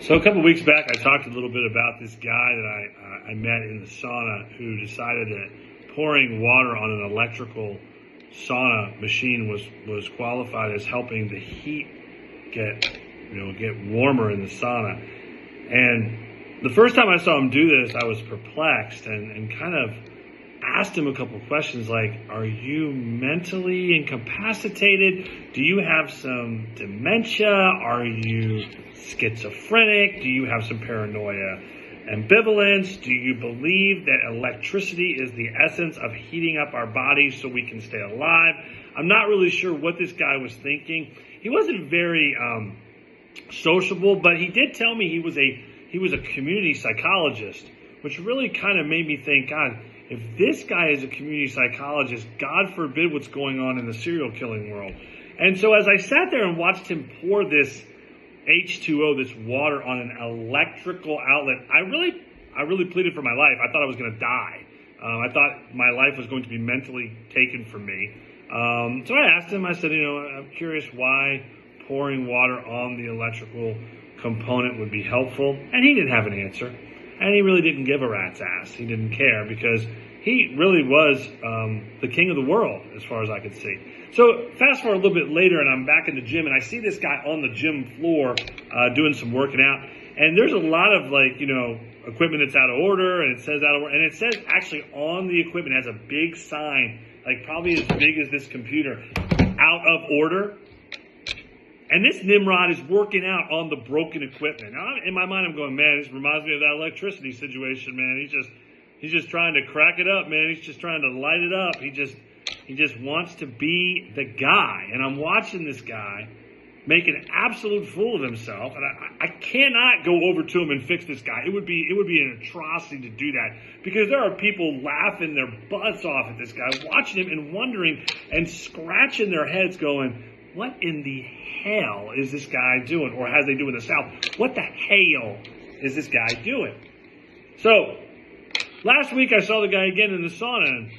So a couple of weeks back, I talked a little bit about this guy that I met in the sauna who decided that pouring water on an electrical sauna machine was qualified as helping the heat get warmer in the sauna. And the first time I saw him do this, I was perplexed and kind of asked him a couple of questions like, are you mentally incapacitated? Do you have some dementia? Are you schizophrenic? Do you have some paranoia ambivalence? Do you believe that electricity is the essence of heating up our bodies so we can stay alive? I'm not really sure what this guy was thinking. He wasn't very sociable, but he did tell me he was a community psychologist, which really kind of made me think, God, if this guy is a community psychologist, God forbid what's going on in the serial killing world. And so as I sat there and watched him pour this H2O, this water, on an electrical outlet, I really pleaded for my life. I thought I was going to die. I thought my life was going to be mentally taken from me. So I asked him, I said, I'm curious why pouring water on the electrical component would be helpful. And he didn't have an answer. And he really didn't give a rat's ass. He didn't care because he really was the king of the world as far as I could see. So fast forward a little bit later and I'm back in the gym and I see this guy on the gym floor doing some working out. And there's a lot of equipment that's out of order and it says out of order. And it says actually on the equipment has a big sign, like probably as big as this computer, out of order. And this Nimrod is working out on the broken equipment. Now, in my mind, I'm going, man, this reminds me of that electricity situation, man. He's just trying to crack it up, man. He's just trying to light it up. He just wants to be the guy. And I'm watching this guy make an absolute fool of himself. And I cannot go over to him and fix this guy. It would be an atrocity to do that because there are people laughing their butts off at this guy, watching him and wondering and scratching their heads going, what in the hell is this guy doing? Or as they do in the South, what the hell is this guy doing? So last week I saw the guy again in the sauna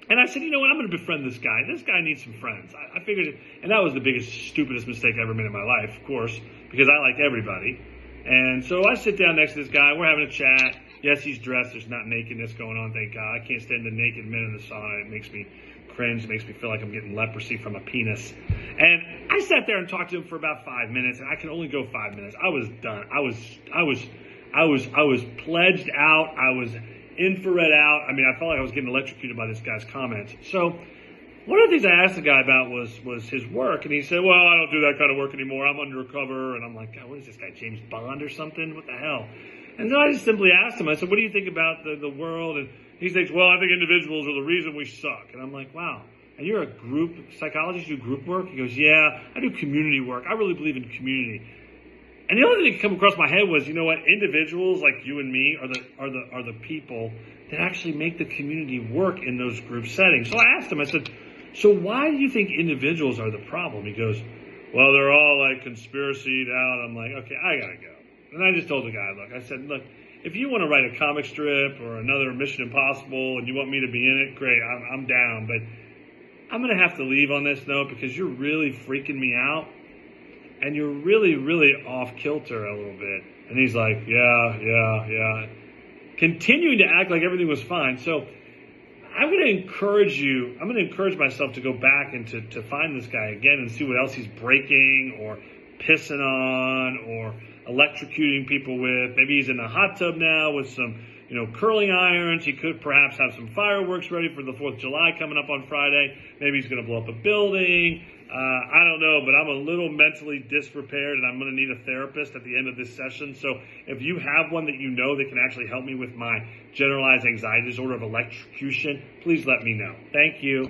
and I said, you know what, I'm going to befriend this guy. This guy needs some friends. I figured, and that was the biggest, stupidest mistake I ever made in my life, of course, because I like everybody. And so I sit down next to this guy. We're having a chat. Yes, he's dressed. There's not nakedness going on, thank God. I can't stand the naked men in the sauna. It makes me cringe. It makes me feel like I'm getting leprosy from a penis. And I sat there and talked to him for about 5 minutes, and I can only go 5 minutes. I was done. I was pledged out. I was infrared out. I mean, I felt like I was getting electrocuted by this guy's comments. So one of the things I asked the guy about was his work, and he said, well, I don't do that kind of work anymore. I'm undercover. And I'm like, God, what is this guy, James Bond or something? What the hell? And so I just simply asked him, I said, what do you think about the world? And he thinks, well, I think individuals are the reason we suck. And I'm like, wow. And you're a group psychologist, you do group work? He goes, yeah, I do community work. I really believe in community. And the only thing that came across my head was, you know what, individuals like you and me are the people that actually make the community work in those group settings. So I asked him, I said, so why do you think individuals are the problem? He goes, well, they're all like conspiracied out. I'm like, okay, I gotta go. And I just told the guy, I said, look, if you want to write a comic strip or another Mission Impossible and you want me to be in it, great, I'm down. But I'm going to have to leave on this note because you're really freaking me out. And you're really, really off kilter a little bit. And he's like, yeah. Continuing to act like everything was fine. So I'm going to encourage myself to go back and to find this guy again and see what else he's breaking or pissing on or electrocuting people with. Maybe he's in the hot tub now with some, curling irons. He could perhaps have some fireworks ready for the 4th of July coming up on Friday. Maybe he's going to blow up a building. I don't know, but I'm a little mentally disprepared and I'm going to need a therapist at the end of this session. So if you have one that you know that can actually help me with my generalized anxiety disorder of electrocution, please let me know. Thank you.